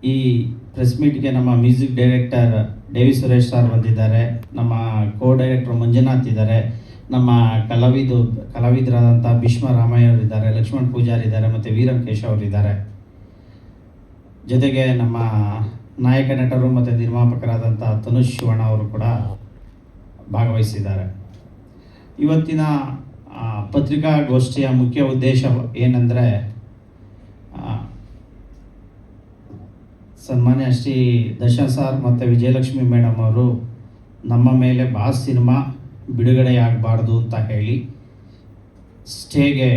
ಈ ಪ್ರೆಸ್ ಮೀಟ್ಗೆ ನಮ್ಮ music director ದೇವಿ Suresh sir ಬಂದಿದ್ದಾರೆ, ನಮ್ಮ ಕೋ ಡೈರೆಕ್ಟರ್ ಮಂಜುನಾಥ್ ಇದ್ದಾರೆ, ನಮ್ಮ ಕಲಾವಿದರಾದಂಥ ಭೀಷ್ಮ ರಾಮಯ್ಯ ಅವರಿದ್ದಾರೆ, ಲಕ್ಷ್ಮಣ್ ಪೂಜಾರಿ ಇದ್ದಾರೆ ಮತ್ತು ವೀರಂಕೇಶ್ ಅವರಿದ್ದಾರೆ. ಜೊತೆಗೆ ನಮ್ಮ ನಾಯಕ ನಟರು ಮತ್ತು ನಿರ್ಮಾಪಕರಾದಂಥ ತನುಷ್ ಶಿವಣ್ಣ ಅವರು ಕೂಡ ಭಾಗವಹಿಸಿದ್ದಾರೆ. ಇವತ್ತಿನ ಪತ್ರಿಕಾಗೋಷ್ಠಿಯ ಮುಖ್ಯ ಉದ್ದೇಶ ಏನೆಂದರೆ, ಸನ್ಮಾನ್ಯ ಶ್ರೀ ದರ್ಶನ್ ಸರ್ ಮತ್ತು ವಿಜಯಲಕ್ಷ್ಮಿ ಮೇಡಮ್ ಅವರು ನಮ್ಮ ಮೇಲೆ ಬಾಸ್ ಸಿನಿಮಾ ಬಿಡುಗಡೆಯಾಗಬಾರ್ದು ಅಂತ ಹೇಳಿ ಸ್ಟೇಗೆ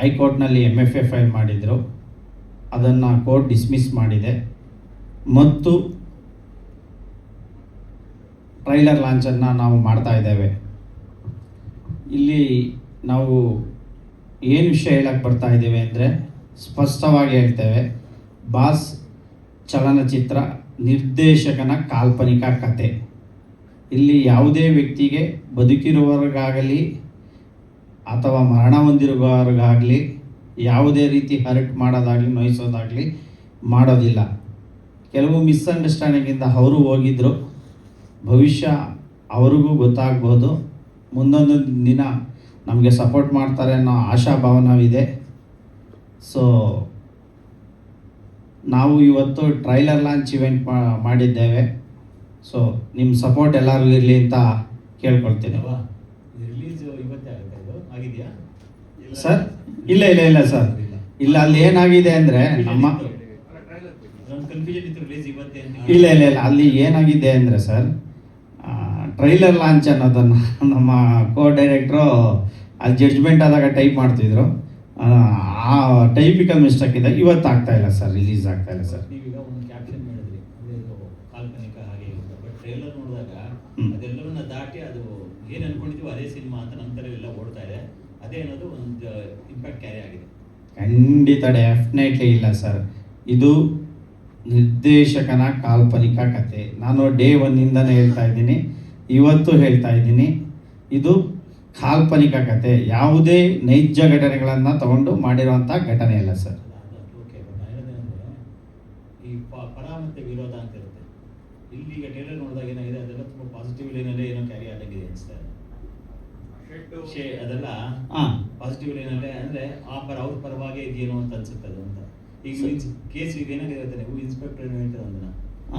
ಹೈಕೋರ್ಟ್ನಲ್ಲಿ MFA ಫೈಲ್ ಮಾಡಿದರು. ಅದನ್ನು ಕೋರ್ಟ್ ಡಿಸ್ಮಿಸ್ ಮಾಡಿದೆ ಮತ್ತು ಟ್ರೈಲರ್ ಲಾಂಚನ್ನು ನಾವು ಮಾಡ್ತಾ ಇದ್ದೇವೆ. ಇಲ್ಲಿ ನಾವು ಏನು ವಿಷಯ ಹೇಳಕ್ಕೆ ಬರ್ತಾ ಇದ್ದೇವೆ ಅಂದರೆ, ಸ್ಪಷ್ಟವಾಗಿ ಹೇಳ್ತೇವೆ, ಬಾಸ್ ಚಲನಚಿತ್ರ ನಿರ್ದೇಶಕನ ಕಾಲ್ಪನಿಕ ಕತೆ. ಇಲ್ಲಿ ಯಾವುದೇ ವ್ಯಕ್ತಿಗೆ ಬದುಕಿರುವವರಿಗಾಗಲಿ ಅಥವಾ ಮರಣ ಹೊಂದಿರುವವರಿಗಾಗಲಿ ಯಾವುದೇ ರೀತಿ ಹರ್ಟ್ ಮಾಡೋದಾಗಲಿ ನೋಯಿಸೋದಾಗಲಿ ಮಾಡೋದಿಲ್ಲ. ಕೆಲವು ಮಿಸ್ಅಂಡರ್ಸ್ಟ್ಯಾಂಡಿಂಗಿಂದ ಅವರು ಹೋಗಿದ್ದರು. ಭವಿಷ್ಯ ಅವ್ರಿಗೂ ಗೊತ್ತಾಗ್ಬೋದು. ಮುಂದೊಂದು ದಿನ ನಮಗೆ ಸಪೋರ್ಟ್ ಮಾಡ್ತಾರೆ ಅನ್ನೋ ಆಶಾಭಾವನವಿದೆ. ಸೊ ನಾವು ಇವತ್ತು ಟ್ರೈಲರ್ ಲಾಂಚ್ ಇವೆಂಟ್ ಮಾಡಿದ್ದೇವೆ. ಸೊ ನಿಮ್ಮ ಸಪೋರ್ಟ್ ಎಲ್ಲರಿಗೂ ಇರಲಿ ಅಂತ ಕೇಳ್ಕೊಳ್ತೀನಿ. ಸರ್ ಇಲ್ಲ ಸರ್, ಇಲ್ಲ, ಅಲ್ಲಿ ಏನಾಗಿದೆ ಅಂದರೆ ಇಲ್ಲ ಅಲ್ಲಿ ಏನಾಗಿದೆ ಅಂದರೆ ಸರ್, ಟ್ರೈಲರ್ ಲಾಂಚ್ ಅನ್ನೋದನ್ನು ನಮ್ಮ ಕೋ ಡೈರೆಕ್ಟ್ರು ಅಲ್ಲಿ ಜಡ್ಜ್ಮೆಂಟ್ ಆದಾಗ ಟೈಪ್ ಮಾಡ್ತಿದ್ರು. ಆ ಟೈಪಿಕಲ್ ಮಿಸ್ಟೇಕ್ ಇದೆ, ಇವತ್ತು ಆಗ್ತಾ ಇಲ್ಲ ಸರ್, ರಿಲೀಸ್ ಆಗ್ತಾ ಇಲ್ಲ ಸರ್. ನೀವೀಗ ಒಂದು ಕ್ಯಾಪ್ಷನ್ ಮಾಡಿದ್ರಿ, ಅಂದರೆ ಇದು ಕಾಲ್ಪನಿಕ ಹಾಗೆ ಇರುತ್ತೆ, ಬಟ್ ಟ್ರೈಲರ್ ನೋಡಿದಾಗ ಅದೆಲ್ಲವನ್ನ ದಾಟಿ ಅದು ಏನು ಅನ್ಕೊಂಡಿದ್ದೀವಿ ಅದೇ ಸಿನಿಮಾ ಅಂತ ನಂತರ ಎಲ್ಲ ಓಡ್ತಾ ಇದೆ. ಅದೇ ಅನ್ನೋದು ಒಂದು ಇಂಪ್ಯಾಕ್ಟ್ ಕ್ಯಾರಿ ಆಗಿದೆ. ಖಂಡಿತ ಡೆಫಿನೆಟ್ಲಿ ಇಲ್ಲ ಸರ್, ಇದು ನಿರ್ದೇಶಕನ ಕಾಲ್ಪನಿಕ ಕತೆ. ನಾನು ಡೇ ಒನ್ನಿಂದನೇ ಹೇಳ್ತಾ ಇದ್ದೀನಿ, ಇವತ್ತು ಹೇಳ್ತಾ ಇದ್ದೀನಿ, ಇದು ಕಾಲ್ಪನಿಕ ಕತೆ, ಯಾವುದೇ ನೈಜ ಘಟನೆಗಳನ್ನು ತಗೊಂಡು ಮಾಡಿರುವಂಥ ಘಟನೆ ಇಲ್ಲ ಸರ್. ಓಕೆ, ಈ ಪರ ಮತ್ತು ವಿರೋಧ ಅಂತ ಇರುತ್ತೆ. ಇಲ್ಲಿ ಈಗ ಟ್ರೇಲರ್ ನೋಡಿದಾಗ ಏನಾಗಿದೆ, ಅದೆಲ್ಲ ತುಂಬ ಪಾಸಿಟಿವ್ ಲೈನಲ್ಲೇ ಏನೋ ಕ್ಯಾರಿ ಆದಂಗಿದೆ ಅನಿಸ್ತಾ ಇದೆ. ಅದೆಲ್ಲ ಪಾಸಿಟಿವ್ ಲೈನಲ್ಲೇ ಅಂದರೆ ಅವ್ರ ಪರವಾಗಿ ಇದೆಯೇನೋ ಅಂತ ಅನ್ಸುತ್ತೆ ಅದು ಅಂತ. ಈಗ ಕೇಸ್ ಈಗ ಏನಾಗಿರುತ್ತೆ, ನೀವು ಇನ್ಸ್ಪೆಕ್ಟರ್ ಏನು ಹೇಳ್ತಾರೆ ಅದನ್ನ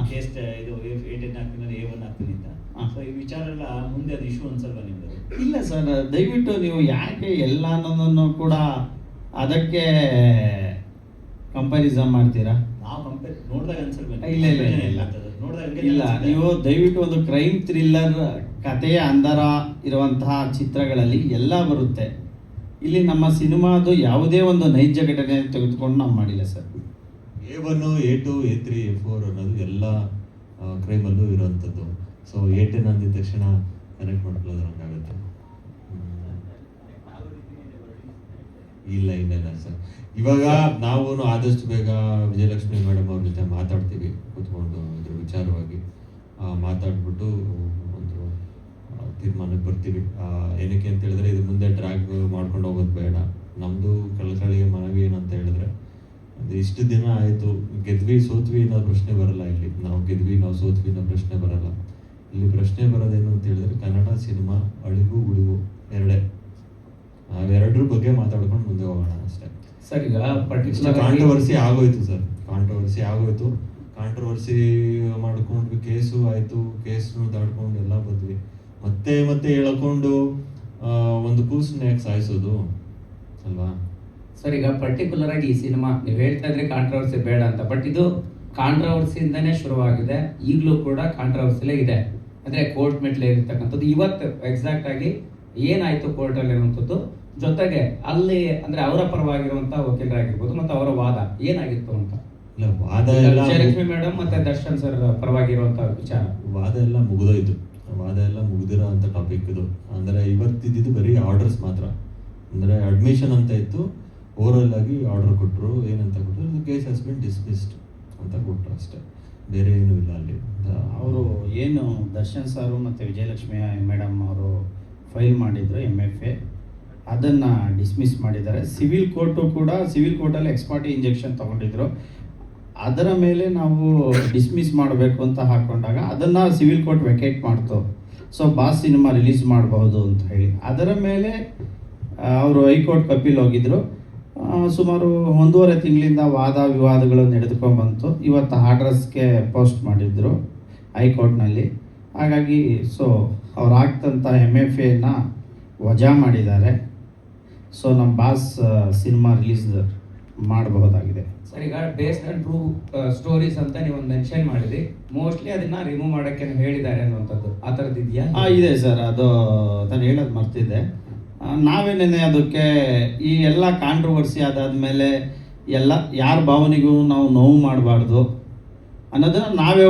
ಕೇಸ್ ಇದು A10 ಹಾಕ್ತೀನಿ A1 ಹಾಕ್ತೀನಿ ಅಂತ. ಸೊ ಈ ವಿಚಾರ ಎಲ್ಲ ಮುಂದೆ ಅದು ಇಶ್ಯೂ ಅನ್ಸಲ್ವಾ ನಿಮ್ದು? ಇಲ್ಲ ಸರ್, ದಯವಿಟ್ಟು ನೀವು ಯಾಕೆ ಎಲ್ಲನೂ ಕೂಡ ಅದಕ್ಕೆ ಕಂಪ್ಯಾರಿಸನ್ ಮಾಡ್ತೀರಾ? ನಾವು ಕಂಪೇರ್ ನೋಡಿದಾಗ ಅನ್ಸಲ್ಬೇಕು. ಇಲ್ಲ, ನೀವು ದಯವಿಟ್ಟು ಒಂದು ಕ್ರೈಮ್ ಥ್ರಿಲ್ಲರ್ ಕಥೆಯ ಅಂದರ ಇರುವಂತಹ ಚಿತ್ರಗಳಲ್ಲಿ ಎಲ್ಲ ಬರುತ್ತೆ. ಇಲ್ಲಿ ನಮ್ಮ ಸಿನಿಮಾದು ಯಾವುದೇ ಒಂದು ನೈಜ ಘಟನೆ ತೆಗೆದುಕೊಂಡು ನಾವು ಮಾಡಿಲ್ಲ sir. A1, A2, A3, A4 ಅನ್ನೋದು ಎಲ್ಲ ಕ್ರೈಮಲ್ಲೂ ಇರೋವಂಥದ್ದು. ಸೊ A10 ಅಂದಿದ ತಕ್ಷಣ ಕನೆಕ್ಟ್ ಮಾಡ್ಕೊಳ್ಳೋದು ಹಂಗಾಗುತ್ತೆ. ಇಲ್ಲ ಸರ್, ಇವಾಗ ನಾವು ಆದಷ್ಟು ಬೇಗ ವಿಜಯಲಕ್ಷ್ಮಿ ಮೇಡಮ್ ಅವ್ರ ಜೊತೆ ಮಾತಾಡ್ತೀವಿ, ಕೂತ್ಕೊಂಡು ಇದ್ರ ವಿಚಾರವಾಗಿ ಮಾತಾಡ್ಬಿಟ್ಟು ಒಂದು ತೀರ್ಮಾನಕ್ಕೆ ಬರ್ತೀವಿ. ಏನಕ್ಕೆ ಅಂತ ಹೇಳಿದ್ರೆ, ಇದು ಮುಂದೆ ಡ್ರ್ಯಾಗ್ ಮಾಡ್ಕೊಂಡು ಹೋಗೋದು ಬೇಡ. ನಮ್ಮದು ಕಳಕಳಿಗೆ ಮನವಿ ಏನಂತ ಹೇಳಿದ್ರೆ, ಅದು ಇಷ್ಟು ದಿನ ಆಯಿತು, ಗೆದ್ವಿ ಸೋತ್ವಿ ಅನ್ನೋ ಪ್ರಶ್ನೆ ಬರಲ್ಲ ಇಲ್ಲಿ. ನಾವು ಗೆದ್ವಿ ನಾವು ಸೋತ್ವಿ ಅನ್ನೋ ಪ್ರಶ್ನೆ ಬರಲ್ಲ ಇಲ್ಲಿ. ಪ್ರಶ್ನೆ ಬರೋದೇನು ಅಂತ ಹೇಳಿದ್ರೆ, ಕನ್ನಡ ಸಿನಿಮಾ ಅಳಿವು ಉಳಿವು ಎರಡೇ, ಅವೆರಡರ ಬಗ್ಗೆ ಮಾತಾಡ್ಕೊಂಡು ಮುಂದೆ ಹೋಗೋಣ ಅಷ್ಟೇ ಸರ್. ಈಗ ಕಾಂಟ್ರವರ್ಸಿ ಆಗೋಯ್ತು ಸರ್, ಕಾಂಟ್ರವರ್ಸಿ ಮಾಡ್ಕೊಂಡು ಕೇಸು ಆಯಿತು, ಕೇಸನ್ನು ದಾಡ್ಕೊಂಡು ಎಲ್ಲ ಬಂದ್ವಿ. ಮತ್ತೆ ಹೇಳ್ಕೊಂಡು ಒಂದು ಕೂಸನ್ನ ಯಾಕೆ ಸಾಯಿಸೋದು ಅಲ್ವಾ ಸರ್? ಈಗ ಪರ್ಟಿಕ್ಯುಲರ್ ಆಗಿ ಈ ಸಿನಿಮಾ ನೀವು ಹೇಳ್ತಾ ಇದ್ರೆ ಕಾಂಟ್ರವರ್ಸಿ ಬೇಡ ಅಂತ, ಬಟ್ ಇದು ಕಾಂಟ್ರವರ್ಸಿಯಿಂದನೇ ಶುರುವಾಗಿದೆ, ಈಗಲೂ ಕೂಡ ಕಾಂಟ್ರವರ್ಸಿಲೇ ಇದೆ. ಅಂದರೆ ಕೋರ್ಟ್ ಮೆಟ್ಲೆ ಇರ್ತಕ್ಕಂಥದ್ದು ಇವತ್ತು ಎಕ್ಸಾಕ್ಟ್ ಆಗಿ ಏನಾಯ್ತು ಕೋರ್ಟಲ್ಲಿ ಅನ್ನುವಂಥದ್ದು, ಜೊತೆಗೆ ಅಲ್ಲಿ ಅಂದರೆ ಅವರ ಪರವಾಗಿರುವಂಥ ವಕೀಲರಾಗಿರ್ಬೋದು ಮತ್ತು ಅವರ ವಾದ ಏನಾಗಿತ್ತು ಅಂತ. ಇಲ್ಲ, ವಾದ ವಿಜಯಲಕ್ಷ್ಮಿ ಮೇಡಮ್ ಮತ್ತೆ ದರ್ಶನ್ ಸರ್ ಪರವಾಗಿರುವಂಥ ವಿಚಾರ, ವಾದ ಎಲ್ಲ ಮುಗಿದೋಯ್ತು. ವಾದ ಎಲ್ಲ ಮುಗಿದಿರೋ ಅಂಥ ಟಾಪಿಕ್ ಇದು. ಅಂದರೆ ಇವತ್ತಿದ್ದು ಬರೀ ಆರ್ಡರ್ಸ್ ಮಾತ್ರ. ಅಂದರೆ ಅಡ್ಮಿಷನ್ ಅಂತ ಇತ್ತು, ಓವರಲ್ ಆಗಿ ಆರ್ಡರ್ ಕೊಟ್ಟರು. ಏನಂತ ಕೊಟ್ಟರು, ಕೇಸ್ ಹ್ಯಾಸ್ ಬಿನ್ ಡಿಸ್ಮಿಸ್ಡ್ ಅಂತ ಕೊಟ್ಟರು ಅಷ್ಟೇ, ಬೇರೆ ಏನೂ ಇಲ್ಲ ಅಲ್ಲಿ. ಅವರು ಏನು ದರ್ಶನ್ ಸಾರು ಮತ್ತು ವಿಜಯಲಕ್ಷ್ಮಿ ಮೇಡಮ್ ಅವರು ಫೈಲ್ ಮಾಡಿದರು MFA, ಅದನ್ನು ಡಿಸ್ಮಿಸ್ ಮಾಡಿದ್ದಾರೆ. ಸಿವಿಲ್ ಕೋರ್ಟಲ್ಲಿ ಎಕ್ಸ್ಪಾರ್ಟಿ ಇಂಜೆಕ್ಷನ್ ತೊಗೊಂಡಿದ್ರು. ಅದರ ಮೇಲೆ ನಾವು ಡಿಸ್ಮಿಸ್ ಮಾಡಬೇಕು ಅಂತ ಹಾಕೊಂಡಾಗ ಅದನ್ನು ಸಿವಿಲ್ ಕೋರ್ಟ್ ವೆಕೇಟ್ ಮಾಡ್ತು. ಸೊ ಬಾಸ್ ಸಿನಿಮಾ ರಿಲೀಸ್ ಮಾಡಬಹುದು ಅಂತ ಹೇಳಿ ಅದರ ಮೇಲೆ ಅವರು ಹೈಕೋರ್ಟ್ ಅಪೀಲ್ ಹೋಗಿದ್ರು. ಸುಮಾರು 1.5 ತಿಂಗಳಿಂದ ವಾದ ವಿವಾದಗಳು ನಡೆದುಕೊಂಡ್ಬಂತು. ಇವತ್ತು ಆರ್ಡರ್ಸ್ಗೆ ಪೋಸ್ಟ್ ಮಾಡಿದ್ರು ಹೈಕೋರ್ಟ್ನಲ್ಲಿ. ಹಾಗಾಗಿ ಸೊ ಅವ್ರು ಆಗ್ತಂಥ MFAನ ವಜಾ ಮಾಡಿದ್ದಾರೆ. ಸೊ ನಮ್ಮ ಬಾಸ್ ಸಿನಿಮಾ ರಿಲೀಸ್ ಮಾಡಬಹುದಾಗಿದೆ. ಸರ್, ಈಗ ಬೇಸ್ಡ್ ಆನ್ ಟ್ರೂ ಸ್ಟೋರೀಸ್ ಅಂತ ನೀವು ಒಂದು ಮೆನ್ಷನ್ ಮಾಡಿದ್ರಿ. ಮೋಸ್ಟ್ಲಿ ಅದನ್ನ ರಿಮೂವ್ ಮಾಡೋಕ್ಕೆ ಹೇಳಿದ್ದಾರೆ ಅನ್ನುವಂಥದ್ದು ಆ ಥರದ್ದು ಇದೆಯಾ? ಇದೆ ಸರ್, ಅದು ನಾನು ಹೇಳೋದು ಮರ್ತಿದ್ದೆ. ನಾವೇನೇನೆ ಅದಕ್ಕೆ ಈ ಎಲ್ಲ ಕಾಂಟ್ರವರ್ಸಿ ಆದಾದಮೇಲೆ ಎಲ್ಲ ಯಾರ ಭಾವನೆಗೂ ನಾವು ನೋವು ಮಾಡಬಾರ್ದು ಅನ್ನೋದನ್ನು ನಾವೇ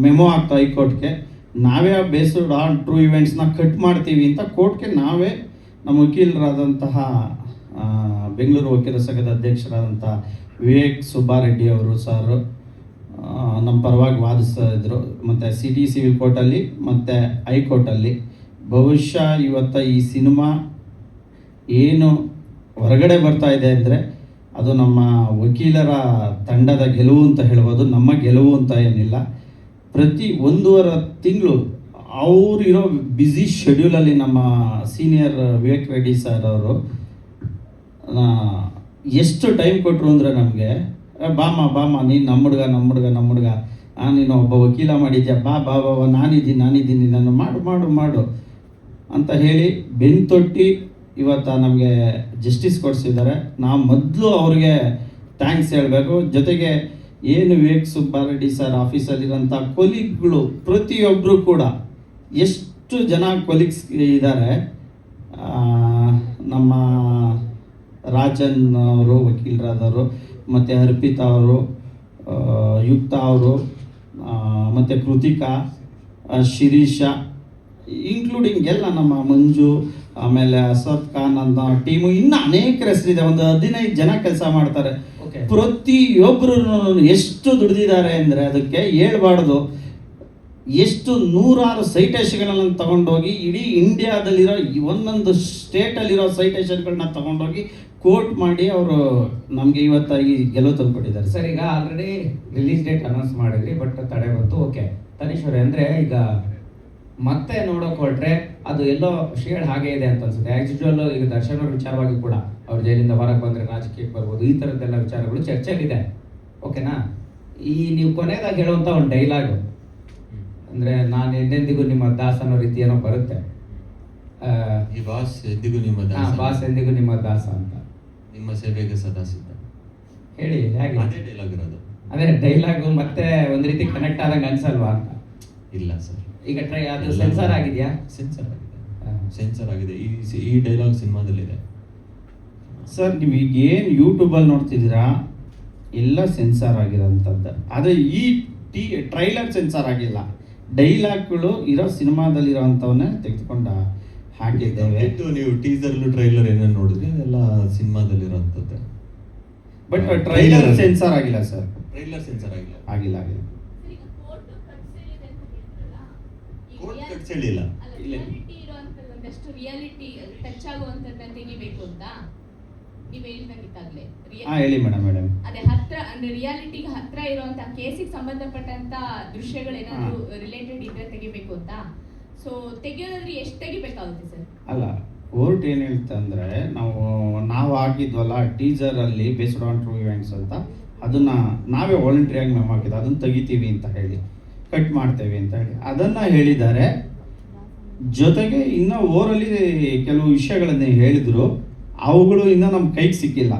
ಮೆಮೊ ಆಗ್ತಾ ಹೈಕೋರ್ಟ್ಗೆ ನಾವೇ ಬೇಸ್ಡ್ ಆನ್ ಟ್ರೂ ಇವೆಂಟ್ಸ್ನ ಕಟ್ ಮಾಡ್ತೀವಿ ಅಂತ ಕೋರ್ಟ್ಗೆ ನಾವೇ ನಮ್ಮ ವಕೀಲರಾದಂತಹ ಬೆಂಗಳೂರು ವಕೀಲರ ಸಂಘದ ಅಧ್ಯಕ್ಷರಾದಂಥ ವಿವೇಕ್ ಸುಬ್ಬಾರೆಡ್ಡಿ ಅವರು ಸರ್ ನಮ್ಮ ಪರವಾಗಿ ವಾದಿಸ್ತಾ ಇದ್ದರು. ಮತ್ತು ಸಿಟಿ ಸಿವಿಲ್ ಕೋರ್ಟಲ್ಲಿ ಮತ್ತು ಹೈಕೋರ್ಟಲ್ಲಿ. ಬಹುಶಃ ಇವತ್ತು ಈ ಸಿನಿಮಾ ಏನು ಹೊರಗಡೆ ಬರ್ತಾ ಇದೆ ಅಂದರೆ ಅದು ನಮ್ಮ ವಕೀಲರ ತಂಡದ ಗೆಲುವು ಅಂತ ಹೇಳ್ಬೋದು, ನಮ್ಮ ಗೆಲುವು ಅಂತ ಏನಿಲ್ಲ. ಪ್ರತಿ 1.5 ತಿಂಗಳು ಅವರಿರೋ ಬ್ಯುಸಿ ಶೆಡ್ಯೂಲಲ್ಲಿ ನಮ್ಮ ಸೀನಿಯರ್ ವಿವೇಕ್ ರೆಡ್ಡಿ ಸರ್ ಅವರು ಎಷ್ಟು ಟೈಮ್ ಕೊಟ್ಟರು ಅಂದರೆ ನಮಗೆ, ಬಾಮ ನೀನು ನಮ್ಮ ಹುಡುಗ ನೀನು ಒಬ್ಬ ವಕೀಲ ಮಾಡಿದ್ಯಾ, ಬಾ ನಾನಿದ್ದೀನಿ ನಾನು ಮಾಡು ಅಂತ ಹೇಳಿ ಬೆನ್ತೊಟ್ಟಿ ಇವತ್ತು ನಮಗೆ ಜಸ್ಟಿಸ್ ಕೊಡಿಸಿದ್ದಾರೆ. ನಾವು ಮೊದಲು ಅವ್ರಿಗೆ ಥ್ಯಾಂಕ್ಸ್ ಹೇಳಬೇಕು. ಜೊತೆಗೆ ಏನು ವಿವೇಕ್ ಸುಬ್ಬಾರೆಡ್ಡಿ ಸರ್ ಆಫೀಸಲ್ಲಿರೋಂಥ ಕೊಲೀಗ್ಗಳು ಪ್ರತಿಯೊಬ್ಬರು ಕೂಡ ಎಷ್ಟು ಜನ ಕೊಲೀಗ್ಸ್ ಇದ್ದಾರೆ. ನಮ್ಮ ರಾಜನ್ ಅವರು ವಕೀಲರಾದವರು, ಮತ್ತು ಅರ್ಪಿತಾ ಅವರು, ಯುಕ್ತ ಅವರು, ಮತ್ತು ಕೃತಿಕಾ, ಶಿರೀಷ, ಇನ್ಕ್ಲೂಡಿಂಗ್ ಎಲ್ಲ ನಮ್ಮ ಮಂಜು, ಆಮೇಲೆ ಅಸದ್ ಖಾನ್ ಅಂತ ಟೀಮು, ಇನ್ನೂ ಅನೇಕ ಹೆಸರಿದೆ. ಒಂದು 15 ಜನ ಕೆಲಸ ಮಾಡ್ತಾರೆ. ಪ್ರತಿಯೊಬ್ಬರು ಎಷ್ಟು ದುಡಿದಿದ್ದಾರೆ ಅಂದರೆ ಅದಕ್ಕೆ ಹೇಳ್ಬಾರ್ದು. ಎಷ್ಟು 100 ಸೈಟೇಷನ್ಗಳನ್ನು ತಗೊಂಡೋಗಿ ಇಡೀ ಇಂಡಿಯಾದಲ್ಲಿರೋ ಒಂದೊಂದು ಸ್ಟೇಟಲ್ಲಿರೋ ಸೈಟೇಷನ್ಗಳನ್ನ ತಗೊಂಡೋಗಿ ಕೋರ್ಟ್ ಮಾಡಿ ಅವರು ನಮಗೆ ಇವತ್ತು ಈ ಗೆಲುವು ತಂದುಕೊಟ್ಟಿದ್ದಾರೆ. ಸರ್, ಈಗ ಆಲ್ರೆಡಿ ರಿಲೀಸ್ ಡೇಟ್ ಅನೌನ್ಸ್ ಮಾಡಿದ್ರಿ, ಬಟ್ ತಡೆ ಬಂತು. ಓಕೆ ತನೀಶ್ವರಿ, ಅಂದರೆ ಈಗ ಮತ್ತೆ ನೋಡೋಕೆ ಹೊರಟ್ರೆ ಅದು ಎಲ್ಲೋ ಶೇಡ್ ಹಾಗೆ ಇದೆ ಅಂತ ಅನ್ಸುತ್ತೆ. ಆ್ಯಸ್ ಯೂಶುವಲ್ ಈಗ ದರ್ಶನ್ ಅವ್ರ ವಿಚಾರವಾಗಿ ಕೂಡ ಅವ್ರು ಜೈಲಿಂದ ಹೊರಗೆ ಬಂದರೆ ರಾಜಕೀಯಕ್ಕೆ ಬರ್ಬೋದು, ಈ ಥರದ್ದೆಲ್ಲ ವಿಚಾರಗಳು ಚರ್ಚೆಯಲ್ಲಿದೆ. ಓಕೆನಾ? ಈ ನೀವು ಕೊನೆಯದಾಗಿ ಹೇಳುವಂಥ ಒಂದು ಡೈಲಾಗು ಅಂದರೆ ನಾನು ಎಂದೆಂದಿಗೂ ನಿಮ್ಮ ದಾಸ್ ಅನ್ನೋ ರೀತಿ ಏನೋ ಬರುತ್ತೆ. ಈ ಬಾಸ್ ಎಂದಿಗೂ ನಿಮ್ಮ ದಾಸ, ಬಾಸ್ ಎಂದಿಗೂ ನಿಮ್ಮ ದಾಸ ಅಂತ, ನಿಮ್ಮ ಸೇವೆಗೆ ಸದಾ ಸಿದ್ಧ. ಹೇಳಿ ಹೇಗೆ? ಅದೇ ಡೈಲಾಗ್ ಇರೋದು. ಅದೇ ಡೈಲಾಗು ಮತ್ತೆ ಒಂದು ರೀತಿ ಕನೆಕ್ಟ್ ಆದಂಗೆ ಅನ್ಸಲ್ವಾ ಅಂತ? ಇಲ್ಲ ಸರ್, ಈಗ ಅದು ಸೆನ್ಸರ್ ಆಗಿದೆಯಾ? ಸೆನ್ಸರ್ ಆಗಿದೆ. ಈ ಡೈಲಾಗ್ ಸಿನಿಮಾದಲ್ಲಿದೆ ಸರ್. ನೀವು ಈಗ ಏನು ಯೂಟ್ಯೂಬಲ್ಲಿ ನೋಡ್ತಿದ್ದೀರಾ ಎಲ್ಲ ಸೆನ್ಸಾರ್ ಆಗಿರೋಂಥದ್ದು. ಆದರೆ ಈ ಟ್ರೈಲರ್ ಸೆನ್ಸಾರ್ ಆಗಿಲ್ಲ. ಡೈಲಾಗ್ಗಳು ಇರೋ ಸಿನಿಮಾದಲ್ಲಿರೋಂಥವನ್ನೇ ತೆಗೆದುಕೊಂಡು ಹಾಕಿದ್ದೇವೆ. ನೀವು ಟೀಸರ್ಲು ಟ್ರೈಲರ್ ಏನೇನು ನೋಡಿದ್ರಿ ಅದೆಲ್ಲ ಸಿನಿಮಾದಲ್ಲಿರೋಂಥದ್ದೇ. ಬಟ್ ಟ್ರೈಲರ್ ಸೆನ್ಸಾರ್ ಆಗಿಲ್ಲ ಸರ್. ಟ್ರೈಲರ್ ಸೆನ್ಸರ್ ಆಗಿಲ್ಲ. ಕೋರ್ಟ್ ಕಟ್ಸ್ ಹೇಳಿಲ್ಲ. ಒಂದಷ್ಟು ರಿಯಾಲಿಟಿ ಟಚ್ ಆಗುವಂತದ್ದನ್ನ ತೆಗಿಬೇಕು ಅಂತ ನೀವು ಹೇಳ್ದಂಗಿತ್ತಾಗ್ಲೇ. ಹೇಳಿ ಮೇಡಮ್. ಅದೇ ಹತ್ರ ಅಂದ್ರೆ ರಿಯಾಲಿಟಿಗೆ ಹತ್ರ ಇರುವಂತ ಕೇಸಿಗೆ ಸಂಬಂಧಪಟ್ಟಂತ ದೃಶ್ಯಗಳೇನಾದ್ರು ರಿಲೇಟೆಡ್ ಇದ್ರೆ ತೆಗಿಬೇಕು ಅಂತ. ಸೊ ತೆಗಿಯೋದಾದ್ರೆ ಎಷ್ಟು ತೆಗಿಬೇಕಾಗುತ್ತೆ ಸರ್? ಅಲ್ಲ, ಕೋರ್ಟ್ ಏನು ಹೇಳ್ತಂದ್ರೆ ನಾವು ಹಾಕಿದ್ವಲ್ಲ ಟೀಸರಲ್ಲಿ ಬೇಸ್ಡ್ ಆನ್ ಟ್ರೂ ಇವೆಂಟ್ಸ್ ಅಂತ, ಅದನ್ನ ನಾವೇ ವಾಲಂಟ್ರಿಯಾಗಿ ಮೆಮೊ ಹಾಕಿದ್ದು, ಅದನ್ನು ತೆಗಿತೀವಿ ಅಂತ ಹೇಳಿ, ಕಟ್ ಮಾಡ್ತೇವೆ ಅಂತ ಹೇಳಿ ಅದನ್ನು ಹೇಳಿದ್ದಾರೆ. ಜೊತೆಗೆ ಇನ್ನು ಓರಲ್ಲಿ ಕೆಲವು ವಿಷಯಗಳನ್ನು ಹೇಳಿದರು, ಅವುಗಳು ಇನ್ನೂ ನಮ್ಮ ಕೈಗೆ ಸಿಕ್ಕಿಲ್ಲ.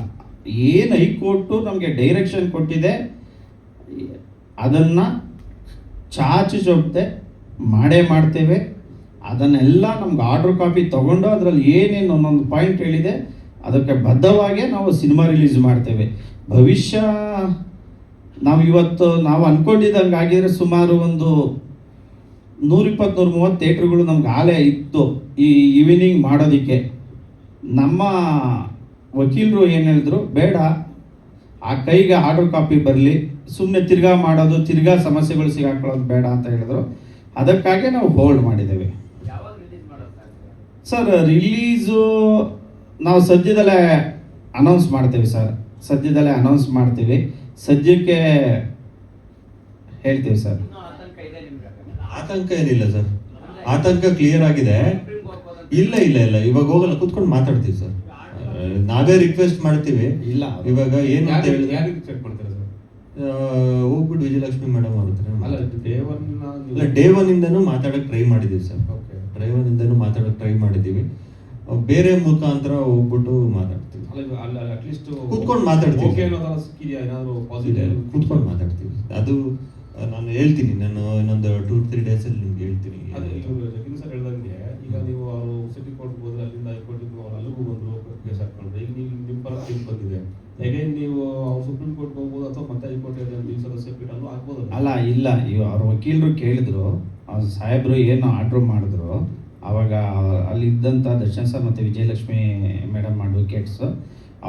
ಏನು ಹೈಕೋರ್ಟು ನಮಗೆ ಡೈರೆಕ್ಷನ್ ಕೊಟ್ಟಿದೆ ಅದನ್ನು ಚಾಚು ಚೊಪ್ತೆ ಮಾಡೇ ಮಾಡ್ತೇವೆ. ಅದನ್ನೆಲ್ಲ ನಮ್ಗೆ ಆರ್ಡರ್ ಕಾಪಿ ತೊಗೊಂಡು ಅದರಲ್ಲಿ ಏನೇನು ಒಂದೊಂದು ಪಾಯಿಂಟ್ ಹೇಳಿದೆ ಅದಕ್ಕೆ ಬದ್ಧವಾಗೇ ನಾವು ಸಿನಿಮಾ ರಿಲೀಸ್ ಮಾಡ್ತೇವೆ. ಭವಿಷ್ಯ ನಾವು ಅಂದ್ಕೊಂಡಿದ್ದಂಗೆ ಆಗಿದ್ರೆ ಸುಮಾರು ಒಂದು 120-130 ಥಿಯೇಟ್ರುಗಳು ನಮ್ಗೆ ಆಲೇ ಇತ್ತು ಈ ಈವ್ನಿಂಗ್ ಮಾಡೋದಕ್ಕೆ. ನಮ್ಮ ವಕೀಲರು ಏನು ಹೇಳಿದ್ರು, ಬೇಡ ಆ ಕೈಗೆ ಆರ್ಡರ್ ಕಾಪಿ ಬರಲಿ, ಸುಮ್ಮನೆ ತಿರ್ಗಾ ಮಾಡೋದು, ತಿರ್ಗಾ ಸಮಸ್ಯೆಗಳು ಸಿಗಾಕೊಳ್ಳೋದು ಬೇಡ ಅಂತ ಹೇಳಿದ್ರು. ಅದಕ್ಕಾಗಿ ನಾವು ಹೋಲ್ಡ್ ಮಾಡಿದ್ದೇವೆ. ಸರ್, ರಿಲೀಸು ನಾವು ಸದ್ಯದಲ್ಲೇ ಅನೌನ್ಸ್ ಮಾಡ್ತೀವಿ ಸರ್. ಸದ್ಯಕ್ಕೆ ಹೇಳ್ತೀವಿ ಸರ್. ಆತಂಕ ಏನಿಲ್ಲ ಸರ್, ಆತಂಕ ಕ್ಲಿಯರ್ ಆಗಿದೆ. ಇಲ್ಲ ಇಲ್ಲ ಇಲ್ಲ, ಇವಾಗ ಹೋಗಲ್ಲ, ಕುತ್ಕೊಂಡು ಮಾತಾಡ್ತೀವಿ ಸರ್. ನಾವೇ ರಿಕ್ವೆಸ್ಟ್ ಮಾಡ್ತೀವಿ. ಇಲ್ಲ ಇವಾಗ ಏನು ಅಂತ ಹೇಳಿದ್ರೆ ಯಾರಿಗೆ ಚೆಕ್ ಮಾಡ್ತಾರೆ ಸರ್? ಹೋಗ್ಬಿಟ್ಟು ವಿಜಯಲಕ್ಷ್ಮಿ ಮೇಡಮ್ ಅವ್ರ ಹತ್ರ ಅಲ್ಲ, ಇಲ್ಲ, ಡೇ ಒನ್ ಇಂದನೂ ಮಾತಾಡಕ್ ಟ್ರೈ ಮಾಡಿದೀವಿ ಸರ್. ಓಕೆ. ಡೇ ಒನ್ ಇಂದನೂ ಮಾತಾಡಕ್ ಟ್ರೈ ಮಾಡಿದೀವಿ. ಬೇರೆ ಮುಖಾಂತರ ಹೋಗ್ಬಿಟ್ಟು ಮಾತಾಡ್ತೀವಿ. ಅಲ್ಲ ಅಟ್ಲೀಸ್ಟ್ ಕೂತ್ಕೊಂಡು ಮಾತಾಡ್ತೀವಿ. ಓಕೆ ಅನ್ನೋ ತರ ಸಿಕ್ಕಿದೆಯಾ ಏನಾದ್ರು ಪಾಸಿಟಿವ್? ಕೂತ್ಕೊಂಡು ಮಾತಾಡ್ತೀವಿ. ಅದು ನಾನು ಹೇಳ್ತೀನಿ, ನಾನು ಇನ್ನೊಂದು 2-3 days ಅಲ್ಲಿ ನಿಮ್ಗೆ ಹೇಳ್ತೀನಿ. ಅದೇ ಇವರು ಜಗನ್ ಸರ್ ಹೇಳ್ದಂಗೆ, ಈಗ ನೀವು ಅವರು ಸಿಟಿ ಕೋರ್ಟ್ ಹೋದ್ರೆ ಅಲ್ಲಿಂದ ಹೈಕೋರ್ಟಿಗೆ ಅವ್ರು ಅಲ್ಲಿಗೂ ಬಂದ್ರು, ಕೇಸ್ ಹಾಕೊಂಡ್ರೆ, ಈಗ ನೀವು ನಿಮ್ಮ ಪರ ತೀರ್ಪು ಬಂದಿದೆ, ಅಗೇನ್ ನೀವು ಅವ್ರು ಸುಪ್ರೀಂ ಕೋರ್ಟ್ ಹೋಗ್ಬೋದು ಅಥವಾ ಮತ್ತೆ ಹೈಕೋರ್ಟ್ ನೀವು ಸದಸ್ಯ ಪೀಠ ಅಲ್ಲೂ ಆಗ್ಬೋದು. ಅಲ್ಲ ಇಲ್ಲ, ಅವ್ರ ವಕೀಲರು ಕೇಳಿದ್ರು, ಸಾಹೇಬರು ಏನು ಆರ್ಡ್ರ್ ಮಾಡಿದ್ರು, ಆವಾಗ ಅಲ್ಲಿದ್ದಂಥ ದರ್ಶನ್ ಸರ್ ಮತ್ತು ವಿಜಯಲಕ್ಷ್ಮಿ ಮೇಡಮ್ ಅಡ್ವೊಕೇಟ್ಸ್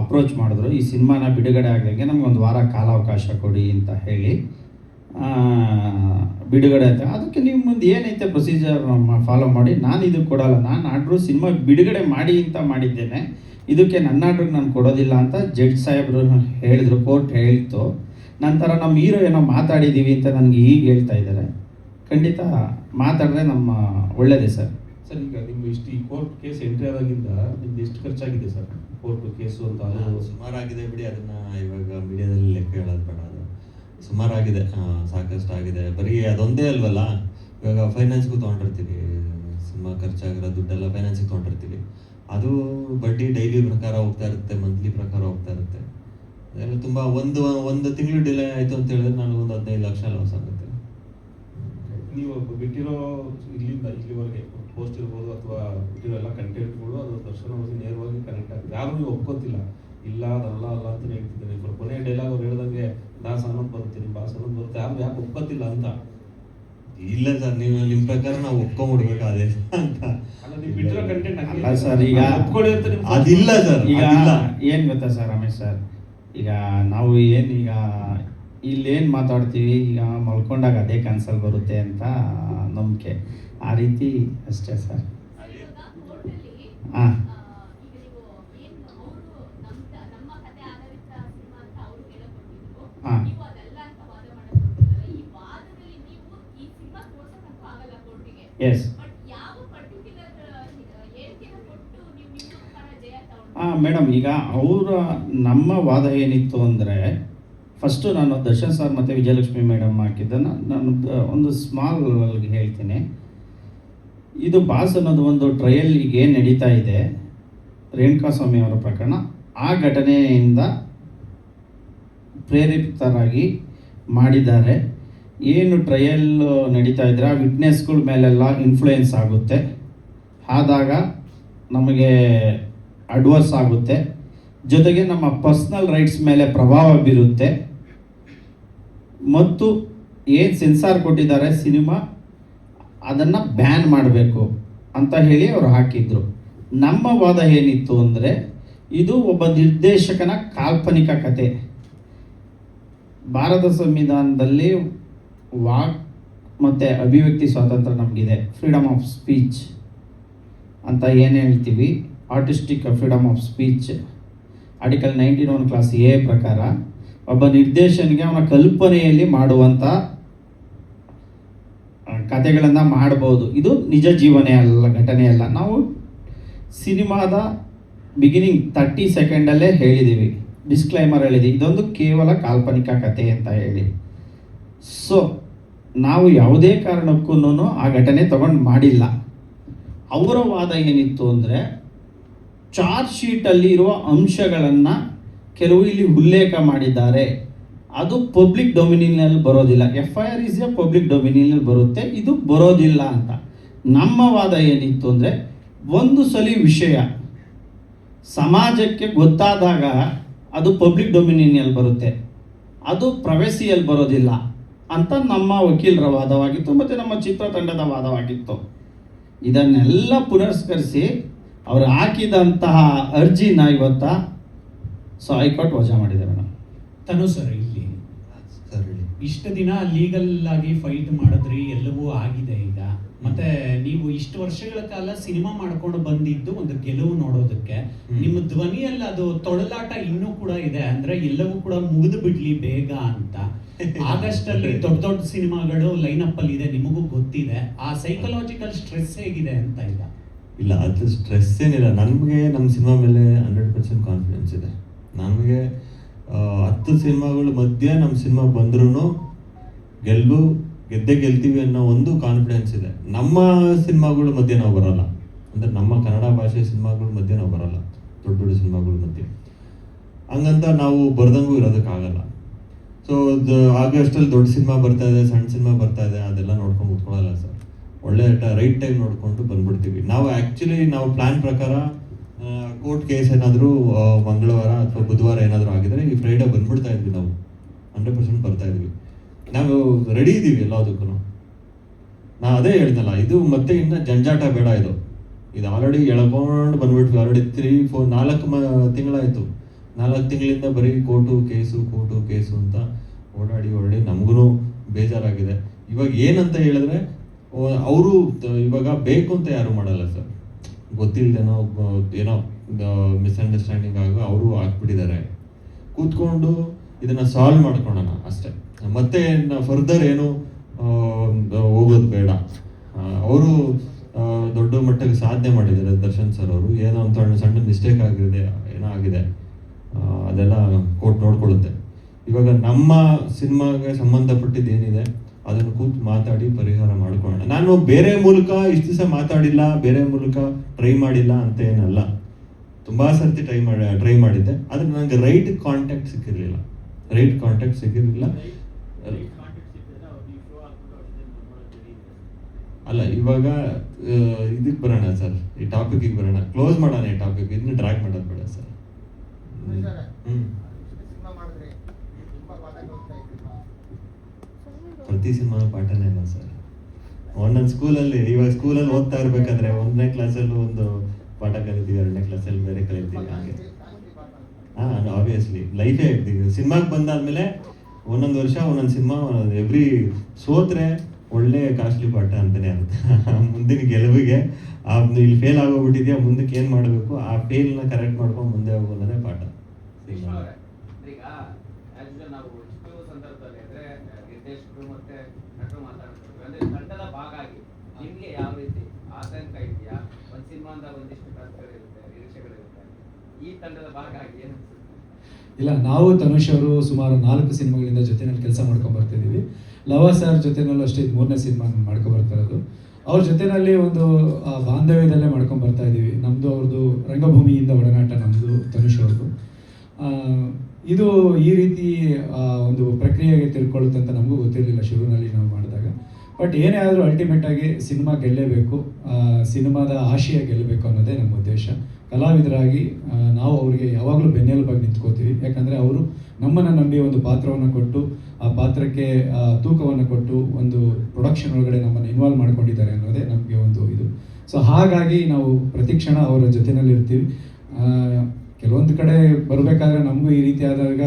ಅಪ್ರೋಚ್ ಮಾಡಿದ್ರು, ಈ ಸಿನಿಮಾನ ಬಿಡುಗಡೆ ಆಗದಂಗೆ ನಮ್ಗೊಂದು ವಾರ ಕಾಲಾವಕಾಶ ಕೊಡಿ ಅಂತ ಹೇಳಿ ಬಿಡುಗಡೆ ಆಯ್ತು. ಅದಕ್ಕೆ ನೀವು ಮುಂದೆ ಏನೈತೆ ಪ್ರೊಸೀಜರ್ ಫಾಲೋ ಮಾಡಿ, ನಾನು ಇದು ಕೊಡಲ್ಲ, ನಾನು ಆರ್ಡ್ರು ಸಿನಿಮಾ ಬಿಡುಗಡೆ ಮಾಡಿ ಅಂತ ಮಾಡಿದ್ದೇನೆ, ಇದಕ್ಕೆ ನನ್ನ ಆರ್ಡ್ರಿಗೆ ನಾನು ಕೊಡೋದಿಲ್ಲ ಅಂತ ಜಡ್ಜ್ ಸಾಹೇಬರು ಹೇಳಿದರು, ಕೋರ್ಟ್ ಹೇಳಿತ್ತು. ನಂತರ ನಮ್ಮ ಹೀರೋ ಏನೋ ಮಾತಾಡಿದ್ದೀವಿ ಅಂತ ನನಗೆ ಈಗ ಹೇಳ್ತಾ ಇದ್ದಾರೆ. ಖಂಡಿತ ಮಾತಾಡಿದ್ರೆ ನಮ್ಮ ಒಳ್ಳೆಯದೇ ಸರ್. ಸರ್, ಈಗ ನಿಮ್ಮ ಇಷ್ಟು ಈ ಕೋರ್ಟ್ ಕೇಸ್ ಎಂಟ್ರಿ ಆದಾಗಿಂದ ನಿಮ್ದು ಎಷ್ಟು ಖರ್ಚಾಗಿದೆ ಸರ್ ಕೋರ್ಟ್ ಕೇಸು ಅಂತ? ಅದು ಸುಮಾರಾಗಿದೆ ಬಿಡಿ, ಅದನ್ನ ಇವಾಗ ಮೀಡಿಯಾದಲ್ಲಿ ಲೆಕ್ಕ ಹೇಳೋದು ಬೇಡ. ಅದು ಸುಮಾರಾಗಿದೆ, ಸಾಕಷ್ಟು ಆಗಿದೆ. ಬರೀ ಅದೊಂದೇ ಅಲ್ವಲ್ಲ, ಇವಾಗ ಫೈನಾನ್ಸ್ಗೂ ತೊಗೊಂಡಿರ್ತೀವಿ, ಸಿನಿಮಾ ಖರ್ಚಾಗಿರೋ ದುಡ್ಡೆಲ್ಲ ಫೈನಾನ್ಸಿಗೆ ತೊಗೊಂಡಿರ್ತೀವಿ. ಅದು ಬಡ್ಡಿ ಡೈಲಿ ಪ್ರಕಾರ ಹೋಗ್ತಾ ಇರುತ್ತೆ, ಮಂತ್ಲಿ ಪ್ರಕಾರ ಹೋಗ್ತಾ ಇರುತ್ತೆ. ಅದೆಲ್ಲ ತುಂಬ ಒಂದು ತಿಂಗಳು ಡಿಲೇ ಆಯಿತು ಅಂತ ಹೇಳಿದ್ರೆ ನನಗೊಂದು 15 ಲಕ್ಷ ಲಾಸ್ ಆಗುತ್ತೆ. ನೀವು ಬಿಟ್ಟಿರೋ ಇಲ್ಲಿಂದ ಇಲ್ಲಿವರೆಗೆ ಪೋಸ್ಟ್ ಇರ್ಬೋದು ಅಥವಾ ಬಿಟ್ಟಿರೋ ಎಲ್ಲ ಕಂಟೆಂಟ್ಗಳು ಅದು ದರ್ಶನ ನೇರವಾಗಿ ಕನೆಕ್ಟ್ ಆಗುತ್ತೆ. ಯಾರು ನೀವು ಒಪ್ಕೋತಿಲ್ಲ, ಇಲ್ಲ ಅದಲ್ಲ ಅಲ್ಲ ಅಂತ ಹೇಳ್ತಿದ್ದೀನಿ. ಕೊನೆಯ ಡೈಲಾಗ್ ಅವ್ರು ಹೇಳ್ದಂಗೆ ದಾಸ್ ಅನ್ನೋದು ಬರ್ತೀನಿ, ಬಾಸ್ ಅನ್ನೋದು ಬರುತ್ತೆ, ಯಾರು ಯಾಕೆ ಒಪ್ಕೋತಿಲ್ಲ ಅಂತ? ಇಲ್ಲ ಸರ್, ನೀವು ನಿಮ್ಮ ಪ್ರಕಾರ ನಾವು ಒಪ್ಕೊಂಡ್ಬಿಡ್ಬೇಕು ಅದೇ ಅಂತ. ಅಲ್ಲ, ನೀವು ಬಿಟ್ಟಿರೋ ಕಂಟೆಂಟ್ ಅಲ್ಲ ಸರ್, ಈಗ ಒಪ್ಕೊಳ್ಳಿ ಅಂತ ನಿಮ್ಗೆ ಅದಿಲ್ಲ ಸರ್. ಈಗ ಅದಿಲ್ಲ. ಏನು ಗೊತ್ತಾ ಸರ್ ರಮೇಶ್ ಸರ್, ಈಗ ನಾವು ಏನು ಈಗ ಇಲ್ಲೇನು ಮಾತಾಡ್ತೀವಿ, ಈಗ ಮಲ್ಕೊಂಡಾಗ ಅದೇ ಕ್ಯಾನ್ಸಲ್ ಬರುತ್ತೆ ಅಂತ ನಂಬಿಕೆ, ಆ ರೀತಿ ಅಷ್ಟೇ ಸರ್. ಹಾಂ ಹಾಂ ಎಸ್ ಮೇಡಮ್, ಈಗ ಅವರ ನಮ್ಮ ವಾದ ಏನಿತ್ತು ಅಂದರೆ, ಫಸ್ಟು ನಾನು ದರ್ಶನ್ ಸರ್ ಮತ್ತು ವಿಜಯಲಕ್ಷ್ಮಿ ಮೇಡಮ್ ಹಾಕಿದ್ದನ್ನು ನಾನು ಒಂದು ಸ್ಮಾಲ್ ಹೇಳ್ತೀನಿ. ಇದು ಬಾಸ್ ಅನ್ನೋದು ಒಂದು ಟ್ರಯಲ್ ಈಗ ಏನು ನಡೀತಾ ಇದೆ, ರೇಣುಕಾಸ್ವಾಮಿ ಅವರ ಪ್ರಕರಣ, ಆ ಘಟನೆಯಿಂದ ಪ್ರೇರಿತರಾಗಿ ಮಾಡಿದ್ದಾರೆ. ಏನು ಟ್ರಯಲ್ ನಡೀತಾ ಇದ್ರೆ ಆ ವಿಟ್ನೆಸ್ಗಳ ಮೇಲೆಲ್ಲ ಇನ್ಫ್ಲೂಯೆನ್ಸ್ ಆಗುತ್ತೆ, ಆದಾಗ ನಮಗೆ ಅಡ್ವರ್ಸ್ ಆಗುತ್ತೆ, ಜೊತೆಗೆ ನಮ್ಮ ಪರ್ಸ್ನಲ್ ರೈಟ್ಸ್ ಮೇಲೆ ಪ್ರಭಾವ ಬೀರುತ್ತೆ, ಮತ್ತು ಏನು ಸೆನ್ಸಾರ್ ಕೊಟ್ಟಿದ್ದಾರೆ ಸಿನಿಮಾ ಅದನ್ನು ಬ್ಯಾನ್ ಮಾಡಬೇಕು ಅಂತ ಹೇಳಿ ಅವರು ಹಾಕಿದ್ರು. ನಮ್ಮ ವಾದ ಏನಿತ್ತು ಅಂದರೆ, ಇದು ಒಬ್ಬ ನಿರ್ದೇಶಕನ ಕಾಲ್ಪನಿಕ ಕತೆ. ಭಾರತ ಸಂವಿಧಾನದಲ್ಲಿ ವಾಕ್ ಮತ್ತು ಅಭಿವ್ಯಕ್ತಿ ಸ್ವಾತಂತ್ರ್ಯ ನಮಗಿದೆ, ಫ್ರೀಡಮ್ ಆಫ್ ಸ್ಪೀಚ್ ಅಂತ ಏನು ಹೇಳ್ತೀವಿ, artistic freedom of speech article 91 class A ಪ್ರಕಾರ ಒಬ್ಬ ನಿರ್ದೇಶನಿಗೆ ಅವನ ಕಲ್ಪನೆಯಲ್ಲಿ ಮಾಡುವಂಥ ಕಥೆಗಳನ್ನು ಮಾಡ್ಬೋದು. ಇದು ನಿಜ ಜೀವನ ಅಲ್ಲ, ಘಟನೆ ಅಲ್ಲ. ನಾವು ಸಿನಿಮಾದ ಬಿಗಿನಿಂಗ್ 30 ಸೆಕೆಂಡಲ್ಲೇ ಹೇಳಿದ್ದೀವಿ, ಡಿಸ್ಕ್ಲೈಮರ್ ಹೇಳಿದ್ದೀವಿ, ಇದೊಂದು ಕೇವಲ ಕಾಲ್ಪನಿಕ ಕಥೆ ಅಂತ ಹೇಳಿ. ಸೊ ನಾವು ಯಾವುದೇ ಕಾರಣಕ್ಕೂ ಆ ಘಟನೆ ತಗೊಂಡು ಮಾಡಿಲ್ಲ. ಅವರ ವಾದ ಏನಿತ್ತು ಅಂದರೆ, ಚಾರ್ಜ್ ಶೀಟಲ್ಲಿ ಇರುವ ಅಂಶಗಳನ್ನು ಕೆಲವು ಇಲ್ಲಿ ಉಲ್ಲೇಖ ಮಾಡಿದ್ದಾರೆ, ಅದು ಪಬ್ಲಿಕ್ ಡೊಮಿನಿಯಲ್ಲಿ ಬರೋದಿಲ್ಲ. FIR ಇಸ್ ಎ ಪಬ್ಲಿಕ್ ಡೊಮಿನಿಯಲ್ಲಿ ಬರುತ್ತೆ, ಇದು ಬರೋದಿಲ್ಲ ಅಂತ. ನಮ್ಮ ವಾದ ಏನಿತ್ತು ಅಂದರೆ, ಒಂದು ಸಲ ವಿಷಯ ಸಮಾಜಕ್ಕೆ ಗೊತ್ತಾದಾಗ ಅದು ಪಬ್ಲಿಕ್ ಡೊಮಿನಿಯಲ್ಲಿ ಬರುತ್ತೆ, ಅದು ಪ್ರೈವಸಿಯಲ್ಲಿ ಬರೋದಿಲ್ಲ ಅಂತ ನಮ್ಮ ವಕೀಲರ ವಾದವಾಗಿತ್ತು ಮತ್ತು ನಮ್ಮ ಚಿತ್ರತಂಡದ ವಾದವಾಗಿತ್ತು. ಇದನ್ನೆಲ್ಲ ಪುನಸ್ಕರಿಸಿ ಅವರು ಹಾಕಿದಂತಹ ಅರ್ಜಿನ ಇವತ್ತು ಹೈಕೋರ್ಟ್ ವಜಾ ಮಾಡಿದೆ ಮೇಡಮ್. ತನು ಸರ್, ಇಲ್ಲಿ ಸರ್ ಹೇಳಿ. ಇಷ್ಟು ದಿನ ಲೀಗಲ್ ಆಗಿ ಫೈಟ್ ಮಾಡಿದ್ರಿ, ಎಲ್ಲವೂ ಆಗಿದೆ ಈಗ. ಮತ್ತೆ ನೀವು ಇಷ್ಟು ವರ್ಷಗಳ ಕಾಲ ಸಿನಿಮಾ ಮಾಡ್ಕೊಂಡು ಬಂದಿದ್ದು ಒಂದು ಗೆಲುವು ನೋಡೋದಕ್ಕೆ, ನಿಮ್ಮ ಧ್ವನಿಯಲ್ಲಿ ಅದು ತೊಳಲಾಟ ಇನ್ನೂ ಕೂಡ ಇದೆ. ಅಂದ್ರೆ ಎಲ್ಲವೂ ಕೂಡ ಮುಗಿದು ಬಿಡ್ಲಿ ಬೇಗ ಅಂತ. ಆಗಸ್ಟ್ ಅಲ್ಲಿ ದೊಡ್ಡ ದೊಡ್ಡ ಸಿನಿಮಾಗಳು ಲೈನ್ ಅಪ್ ಅಲ್ಲಿ ಇದೆ, ನಿಮಗೂ ಗೊತ್ತಿದೆ. ಆ ಸೈಕಲಾಜಿಕಲ್ ಸ್ಟ್ರೆಸ್ ಹೇಗಿದೆ ಅಂತ ಈಗ? ಇಲ್ಲ, ಅದು ಸ್ಟ್ರೆಸ್ ಏನಿಲ್ಲ. ನಮಗೆ ನಮ್ಮ ಸಿನಿಮಾ ಮೇಲೆ 100% ಕಾನ್ಫಿಡೆನ್ಸ್ ಇದೆ. ನಮಗೆ 10 ಸಿನಿಮಾಗಳ ಮಧ್ಯೆ ನಮ್ಮ ಸಿನಿಮಾ ಬಂದ್ರೂ ಗೆದ್ದೇ ಗೆಲ್ತೀವಿ ಅನ್ನೋ ಒಂದು ಕಾನ್ಫಿಡೆನ್ಸ್ ಇದೆ. ನಮ್ಮ ಸಿನಿಮಾಗಳ ಮಧ್ಯೆ ನಾವು ಬರಲ್ಲ, ಅಂದರೆ ನಮ್ಮ ಕನ್ನಡ ಭಾಷೆ ಸಿನಿಮಾಗಳ ಮಧ್ಯೆ ನಾವು ಬರಲ್ಲ, ದೊಡ್ಡ ದೊಡ್ಡ ಸಿನಿಮಾಗಳ ಮಧ್ಯೆ. ಹಂಗಂತ ನಾವು ಬರ್ದಂಗೂ ಇರೋದಕ್ಕಾಗಲ್ಲ. ಸೊ ಆಗಸ್ಟಲ್ಲಿ ದೊಡ್ಡ ಸಿನಿಮಾ ಬರ್ತಾ ಇದೆ, ಸಣ್ಣ ಸಿನಿಮಾ ಬರ್ತಾ ಇದೆ, ಅದೆಲ್ಲ ನೋಡ್ಕೊಂಡು ಕೂತ್ಕೊಳ್ಳಲ್ಲ ಸರ್. ಒಳ್ಳೆ ರೈಟ್ ಟೈಮ್ ನೋಡಿಕೊಂಡು ಬಂದ್ಬಿಡ್ತೀವಿ. ನಾವು ಆ್ಯಕ್ಚುಲಿ ನಾವು ಪ್ಲ್ಯಾನ್ ಪ್ರಕಾರ ಕೋರ್ಟ್ ಕೇಸ್ ಏನಾದರೂ ಮಂಗಳವಾರ ಅಥವಾ ಬುಧವಾರ ಏನಾದರೂ ಆಗಿದ್ರೆ ಈ ಫ್ರೈಡೇ ಬಂದ್ಬಿಡ್ತಾ ಇದ್ವಿ. ನಾವು 100% ಬರ್ತಾ ಇದ್ವಿ. ನಾವು ರೆಡಿ ಇದ್ದೀವಿ ಎಲ್ಲದಕ್ಕೂ. ನಾ ಅದೇ ಹೇಳ್ದಲ್ಲ, ಇದು ಮತ್ತೆ ಇನ್ನು ಜಂಜಾಟ ಬೇಡ. ಇದು ಆಲ್ರೆಡಿ ಎಳ್ಕೊಂಡು ಬಂದ್ಬಿಟ್ವಿ. ಆಲ್ರೆಡಿ 4 ತಿಂಗಳಾಯಿತು. 4 ತಿಂಗಳಿಂದ ಬರೀ ಕೋರ್ಟು ಕೇಸು ಅಂತ ಓಡಾಡಿ ನಮಗೂ ಬೇಜಾರಾಗಿದೆ. ಇವಾಗ ಏನಂತ ಹೇಳಿದ್ರೆ, ಅವರು ಇವಾಗ ಬೇಕು ಅಂತ ಯಾರು ಮಾಡಲ್ಲ ಸರ್. ಗೊತ್ತಿಲ್ಲದೇನೋ ಏನೋ ಮಿಸ್ಅಂಡರ್ಸ್ಟ್ಯಾಂಡಿಂಗ್ ಅವರು ಹಾಕ್ಬಿಟ್ಟಿದ್ದಾರೆ. ಕೂತ್ಕೊಂಡು ಇದನ್ನು ಸಾಲ್ವ್ ಮಾಡ್ಕೊಳ್ಳೋಣ ಅಷ್ಟೇ. ಮತ್ತೆ ಫರ್ದರ್ ಏನು ಹೋಗೋದು ಬೇಡ. ಅವರು ದೊಡ್ಡ ಮಟ್ಟಕ್ಕೆ ಸಾಧನೆ ಮಾಡಿದ್ದಾರೆ ದರ್ಶನ್ ಸರ್ ಅವರು. ಏನೋ ಅಂತ ಸಣ್ಣ ಮಿಸ್ಟೇಕ್ ಆಗಿದೆ, ಅದೆಲ್ಲ ಕೋರ್ಟ್ ನೋಡ್ಕೊಳ್ಳುತ್ತೆ. ಇವಾಗ ನಮ್ಮ ಸಿನಿಮಾಗೆ ಸಂಬಂಧಪಟ್ಟಿದ್ದು ಏನಿದೆ ಅದನ್ನು ಕೂತು ಮಾತಾಡಿ ಪರಿಹಾರ ಮಾಡ್ಕೊಳ್ಳೋಣ. ನಾನು ಬೇರೆ ಮೂಲಕ ಇಷ್ಟು ದಿವಸ ಮಾತಾಡಿಲ್ಲ, ಬೇರೆ ಮೂಲಕ ಟ್ರೈ ಮಾಡಿಲ್ಲ ಅಂತ ಏನಲ್ಲ. ತುಂಬ ಸರ್ತಿ ಟ್ರೈ ಮಾಡಿದ್ದೆ, ಆದರೆ ನನಗೆ ರೈಟ್ ಕಾಂಟ್ಯಾಕ್ಟ್ ಸಿಕ್ಕಿರಲಿಲ್ಲ. ಅಲ್ಲ, ಇವಾಗ ಇದಕ್ಕೆ ಬರೋಣ ಸರ್, ಈ ಟಾಪಿಕ್ಗೆ ಬರೋಣ. ಕ್ಲೋಸ್ ಮಾಡೋಣ ಈ ಟಾಪಿಕ್, ಇದನ್ನ ಡ್ರ್ಯಾಗ್ ಮಾಡೋದು ಬೇಡ ಸರ್. ಪ್ರತಿ ಸಿನಿಮಾ ಪಾಠನೇ ಇಲ್ಲ ಸರ್. ಒಂದೊಂದು ಸ್ಕೂಲಲ್ಲಿ, ಇವಾಗ ಸ್ಕೂಲಲ್ಲಿ ಓದ್ತಾ ಇರ್ಬೇಕಾದ್ರೆ 1ನೇ ಕ್ಲಾಸಲ್ಲೂ ಒಂದು ಪಾಠ ಕಲಿತೀವಿ, 2ನೇ ಕ್ಲಾಸಲ್ಲಿ ಬೇರೆ ಕಲಿತೀವಿ. ಹಾಗೆ ಆಬ್ವಿಯಸ್ಲಿ ಲೈಫೇ ಇರ್ತೀವಿ. ಸಿನಿಮಾಗೆ ಬಂದಾದ್ಮೇಲೆ ಒಂದೊಂದು ವರ್ಷ ಒಂದೊಂದು ಸಿನಿಮಾ, ಎವ್ರಿ ಸೋತ್ರೆ ಒಳ್ಳೆ ಕಾಸ್ಟ್ಲಿ ಪಾಠ ಅಂತಲೇ ಅರ್ಥ. ಮುಂದಿನ ಗೆಲುವಿಗೆ ಇಲ್ಲಿ ಫೇಲ್ ಆಗೋಗ್ಬಿಟ್ಟಿದ್ಯಾ, ಮುಂದಕ್ಕೆ ಏನು ಮಾಡಬೇಕು, ಆ ಫೇಲ್ನ ಕರೆಕ್ಟ್ ಮಾಡ್ಕೊಂಡು ಮುಂದೆ ಹೋಗೋದೇ ಪಾಠ. ಈಗ ನಾವು ಇಷ್ಟು ಸಂದರ್ಭದಲ್ಲಿ ಅಂದ್ರೆ ನಿರ್ದೇಶಕರು ಮತ್ತೆ ನಟರು ಮಾತಾಡ್ತಾರೆ, ಅಂದ್ರೆ ತಂಡದ ಭಾಗ ಆಗಿ ನಿಮ್ಗೆ ಯಾವ ರೀತಿ ಆತಂಕ ಇದೆಯಾ? ಒಂದ್ ಸಿನಿಮಾದ ಒಂದಿಷ್ಟು ಕನಸುಗಳಿರುತ್ತೆ, ನಿರೀಕ್ಷೆಗಳಿರುತ್ತೆ. ಈ ತಂಡದ ಭಾಗ ಆಗಿ ಏನು? ಇಲ್ಲ, ನಾವು ತನುಷ್ ಅವರು ಸುಮಾರು 4 ಸಿನಿಮಾಗಳಿಂದ ಜೊತೆನಲ್ಲಿ ಕೆಲಸ ಮಾಡ್ಕೊಂಡು ಬರ್ತಿದ್ದೀವಿ. ಲವ ಸರ್ ಜೊತೆನಲ್ಲೂ ಅಷ್ಟೇ 3ನೇ ಸಿನಿಮಾ ಮಾಡ್ಕೊಂಡು ಬರ್ತಾ ಇರೋದು. ಅವ್ರ ಜೊತೆನಲ್ಲಿ ಒಂದು ಬಾಂಧವ್ಯದಲ್ಲೇ ಮಾಡ್ಕೊಂಡು ಬರ್ತಾ ಇದ್ದೀವಿ. ನಮ್ಮದು ಅವ್ರದ್ದು ರಂಗಭೂಮಿಯಿಂದ ಒಡನಾಟ, ನಮ್ಮದು ತನುಷ್ ಅವ್ರದ್ದು. ಇದು ಈ ರೀತಿ ಒಂದು ಪ್ರಕ್ರಿಯೆಗೆ ತಿಳ್ಕೊಳ್ಳುತ್ತೆ ಅಂತ ನಮಗೂ ಗೊತ್ತಿರಲಿಲ್ಲ ಶುರುವಿನಲ್ಲಿ ನಾವು ಮಾಡಿದಾಗ. ಬಟ್ ಏನೇ ಆದರೂ ಅಲ್ಟಿಮೇಟಾಗಿ ಸಿನಿಮಾ ಗೆಲ್ಲೇಬೇಕು, ಸಿನಿಮಾದ ಆಶಯ ಗೆಲ್ಲಬೇಕು ಅನ್ನೋದೇ ನಮ್ಮ ಉದ್ದೇಶ. ಕಲಾವಿದರಾಗಿ ನಾವು ಅವರಿಗೆ ಯಾವಾಗಲೂ ಬೆನ್ನೆಲುಬಾಗಿ ನಿಂತ್ಕೋತೀವಿ. ಯಾಕಂದರೆ ಅವರು ನಮ್ಮನ್ನು ನಂಬಿ ಒಂದು ಪಾತ್ರವನ್ನು ಕೊಟ್ಟು, ಆ ಪಾತ್ರಕ್ಕೆ ತೂಕವನ್ನು ಕೊಟ್ಟು ಒಂದು ಪ್ರೊಡಕ್ಷನ್ ಒಳಗಡೆ ನಮ್ಮನ್ನು ಇನ್ವಾಲ್ವ್ ಮಾಡ್ಕೊಂಡಿದ್ದಾರೆ ಅನ್ನೋದೇ ನಮಗೆ ಒಂದು ಇದು. ಸೊ ಹಾಗಾಗಿ ನಾವು ಪ್ರತಿಕ್ಷಣ ಅವರ ಜೊತೆಯಲ್ಲಿ ಇರ್ತೀವಿ. ಕೆಲವೊಂದು ಕಡೆ ಬರಬೇಕಾದ್ರೆ ನಮಗೂ ಈ ರೀತಿ ಆದಾಗ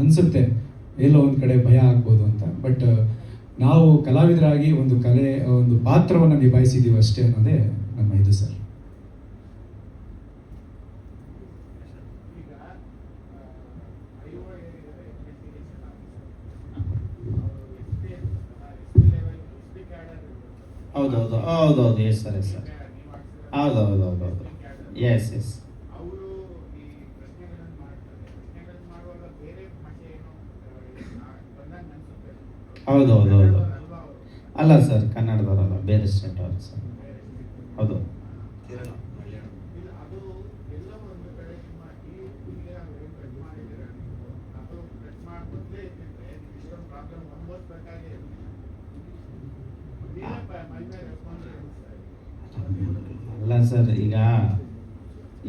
ಅನಿಸುತ್ತೆ, ಎಲ್ಲೋ ಒಂದು ಕಡೆ ಭಯ ಆಗ್ಬೋದು ಅಂತ. ಬಟ್ ನಾವು ಕಲಾವಿದರಾಗಿ ಒಂದು ಪಾತ್ರವನ್ನು ನಿಭಾಯಿಸಿದ್ದೀವಿ ಅಷ್ಟೇ ಅನ್ನೋದೇ ನಮ್ಮ ಇದು ಸರ್. ಹೌದೌದು, ಎಸ್ ಸರ್. ಹೌದೌದು, ಎಸ್. ಹೌದೌದು. ಅಲ್ಲ ಸರ್, ಕನ್ನಡದವರಲ್ಲ, ಬೇರೆ ಸ್ಟೇಟ್ ಅವರು ಸರ್. ಹೌದು. ಅಲ್ಲ ಸರ್, ಈಗ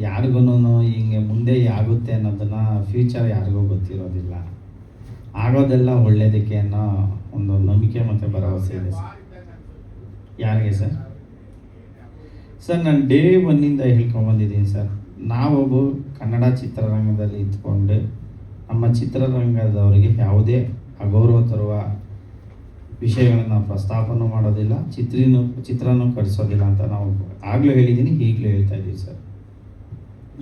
ಯಾರಿಗೂ ಹಿಂಗೆ ಮುಂದೆ ಆಗುತ್ತೆ ಅನ್ನೋದನ್ನ ಫ್ಯೂಚರ್ ಯಾರಿಗೂ ಗೊತ್ತಿರೋದಿಲ್ಲ. ಆಗೋದೆಲ್ಲ ಒಳ್ಳೇದಕ್ಕೆ ಅನ್ನೋ ಒಂದು ನಂಬಿಕೆ ಮತ್ತು ಭರವಸೆ ಇದೆ ಸರ್. ಯಾರಿಗೆ ಸರ್? ಸರ್, ನಾನು ಡೇ 1 ಹೇಳ್ಕೊಂಬಂದಿದ್ದೀನಿ ಸರ್. ನಾವೊಬ್ಬ ಕನ್ನಡ ಚಿತ್ರರಂಗದಲ್ಲಿ ಇದ್ಕೊಂಡು ನಮ್ಮ ಚಿತ್ರರಂಗದವರಿಗೆ ಯಾವುದೇ ಅಗೌರವ ತರುವ ವಿಷಯಗಳನ್ನು ಪ್ರಸ್ತಾಪನೂ ಮಾಡೋದಿಲ್ಲ, ಚಿತ್ರನೂ ಕಳಿಸೋದಿಲ್ಲ ಅಂತ ನಾವು ಆಗಲೂ ಹೇಳಿದ್ದೀನಿ, ಈಗಲೂ ಹೇಳ್ತಾ ಇದ್ದೀವಿ ಸರ್.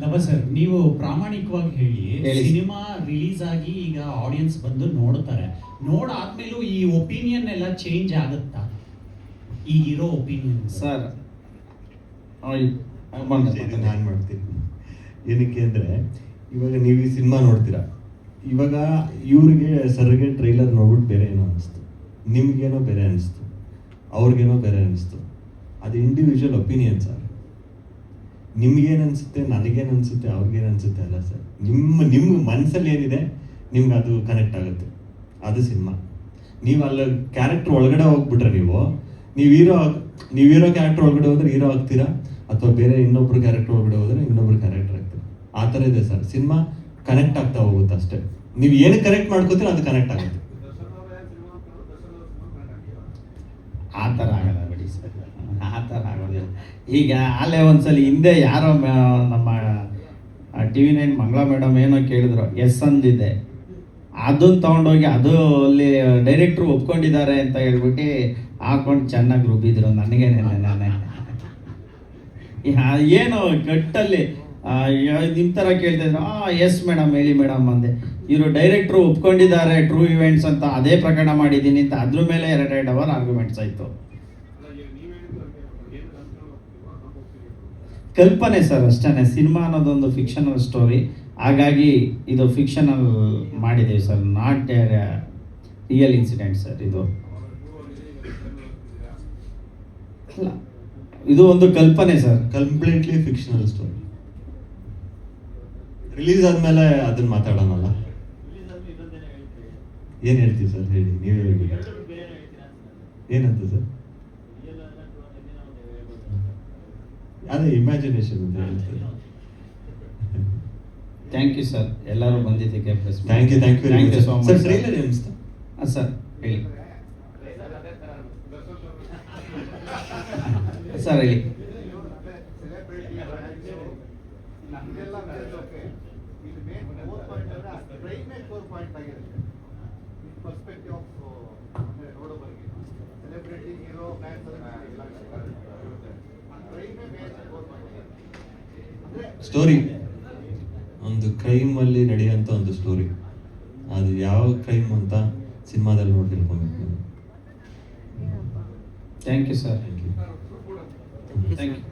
ಲವ ಸರ್, ನೀವು ಪ್ರಾಮಾಣಿಕವಾಗಿ ಹೇಳಿ, ಹೇಳಿ. ಸಿನಿಮಾ ರಿಲೀಸ್ ಆಗಿ ಈಗ ಆಡಿಯನ್ಸ್ ಬಂದು ನೋಡ್ತಾರೆ, ನೋಡಾದ್ಮೇಲೂ ಈ ಒಪಿನಿಯನ್ ಎಲ್ಲ ಚೇಂಜ್ ಆಗುತ್ತಾ? ಈಗಿರೋ ಒಪಿನಿಯನ್ ಸರ್ ನಾನು ಮಾಡ್ತೀನಿ. ಏನಕ್ಕೆ ಅಂದರೆ ಇವಾಗ ನೀವು ಈ ಸಿನಿಮಾ ನೋಡ್ತೀರಾ, ಇವಾಗ ಇವ್ರಿಗೆ ಸರ್ಗೆ ಟ್ರೈಲರ್ ನೋಡ್ಬಿಟ್ಟು ಬೇರೆ ಏನೋ ಅನಿಸ್ತು, ನಿಮ್ಗೇನೋ ಬೇರೆ ಅನಿಸ್ತು, ಅವ್ರಿಗೇನೋ ಬೇರೆ ಅನಿಸ್ತು. ಅದು ಇಂಡಿವಿಜುವಲ್ ಒಪಿನಿಯನ್ ಸರ್. ನಿಮ್ಗೇನು ಅನಿಸುತ್ತೆ, ನನಗೇನು ಅನಿಸುತ್ತೆ, ಅವ್ರಿಗೇನು ಅನಿಸುತ್ತೆ ಅಲ್ಲ ಸರ್. ನಿಮ್ಮ ಮನಸ್ಸಲ್ಲಿ ಏನಿದೆ ನಿಮ್ಗೆ ಅದು ಕನೆಕ್ಟ್ ಆಗುತ್ತೆ, ಅದು ಸಿನಿಮಾ. ನೀವು ಅಲ್ಲಿ ಕ್ಯಾರೆಕ್ಟರ್ ಒಳಗಡೆ ಹೋಗ್ಬಿಟ್ರೆ ನೀವು ಹೀರೋ ಕ್ಯಾರೆಕ್ಟರ್ ಒಳಗಡೆ ಹೋದ್ರೆ ಹೀರೋ ಆಗ್ತೀರಾ, ಅಥವಾ ಬೇರೆ ಇನ್ನೊಬ್ರು ಕ್ಯಾರೆಕ್ಟರ್ ಒಳಗಡೆ ಹೋದ್ರೆ ಇನ್ನೊಬ್ರು ಕ್ಯಾರೆಕ್ಟರ್ ಆಗ್ತೀರಾ. ಆ ಥರ ಇದೆ ಸರ್. ಸಿನಿಮಾ ಕನೆಕ್ಟ್ ಆಗ್ತಾ ಹೋಗುತ್ತೆ ಅಷ್ಟೇ. ನೀವು ಏನು ಕನೆಕ್ಟ್ ಮಾಡ್ಕೋತೀರ ಅದು ಕನೆಕ್ಟ್ ಆಗುತ್ತೆ. ಆ ಥರ ಆಗಲ್ಲ ಬಿಡಿ ಸರ್, ಆ ಥರ ಆಗೋದಿಲ್ಲ. ಈಗ ಅಲ್ಲೇ ಒಂದ್ಸಲ ಹಿಂದೆ ಯಾರೋ ನಮ್ಮ TV9 ಮಂಗಳಾ ಮೇಡಮ್ ಏನೋ ಕೇಳಿದ್ರು, ಎಸ್ ಅಂದಿದ್ದೆ, ಅದನ್ನು ತೊಗೊಂಡೋಗಿ ಅದು ಅಲ್ಲಿ ಡೈರೆಕ್ಟ್ರು ಒಪ್ಕೊಂಡಿದ್ದಾರೆ ಅಂತ ಹೇಳ್ಬಿಟ್ಟು ಹಾಕೊಂಡು ಚೆನ್ನಾಗಿ ರುಬ್ಬಿದ್ರು ನನಗೇನೆ. ನಾನೇ ಏನು ಕಟ್ಟಲ್ಲಿ ನಿಮ್ಮ ಥರ ಕೇಳ್ತಾಯಿದ್ರು, ಎಸ್ ಮೇಡಮ್ ಹೇಳಿ ಮೇಡಮ್ ಅಂದೆ. ಇವರು ಡೈರೆಕ್ಟ್ರು ಒಪ್ಕೊಂಡಿದ್ದಾರೆ ಟ್ರೂ ಇವೆಂಟ್ಸ್ ಅಂತ, ಅದೇ ಪ್ರಕರಣ ಮಾಡಿದ್ದೀನಿ ಅಂತ ಅದ್ರ ಮೇಲೆ 2 ಅವರ್ ಆರ್ಗ್ಯುಮೆಂಟ್ಸ್ ಆಯಿತು. ಕಲ್ಪನೆ ಸರ್ ಅಷ್ಟೇ. ಸಿನಿಮಾ ಅನ್ನೋದೊಂದು ಫಿಕ್ಷನಲ್ ಸ್ಟೋರಿ, ಹಾಗಾಗಿ ಇದು ಫಿಕ್ಷನಲ್ ಮಾಡಿದ್ದೀವಿ sir, not real incident sir. ಇದು ಒಂದು ಕಲ್ಪನೆ sir, completely fictional story. Release ಆದ್ಮೇಲೆ ಅದನ್ನ ಮಾತಾಡೋಣಲ್ಲ. ಏನ್ ಹೇಳ್ತೀವಿ ಸರ್, ಹೇಳಿ, ನೀವೇ ಹೇಳ್ಬೇಕು. ಏನಂತ ಸರ್? ಅದೇ ಇಮ್ಯಾಜಿನೇಷನ್ ಅಂತ ಹೇಳ್ತಾರೆ. ಥ್ಯಾಂಕ್ ಯು ಸರ್, ಎಲ್ಲರೂ ಬಂದಿದ್ದಕ್ಕೆ. Thank you so sir. Much trailer ಏನಿಸ್ತು ಸರ್, ಹೇಳಿ ಸರ್, ಹೇಳಿ. ಸ್ಟೋರಿ ಒಂದು ಕ್ರೈಮ್ ಅಲ್ಲಿ ನಡೆಯುವಂತ ಒಂದು ಸ್ಟೋರಿ. ಅದು ಯಾವ ಕ್ರೈಮ್ ಅಂತ ಸಿನಿಮಾದಲ್ಲಿ ನೋಡಿ ತಿಳ್ಕೊಬೇಕು. Thank you sir. Thank you. Thank you.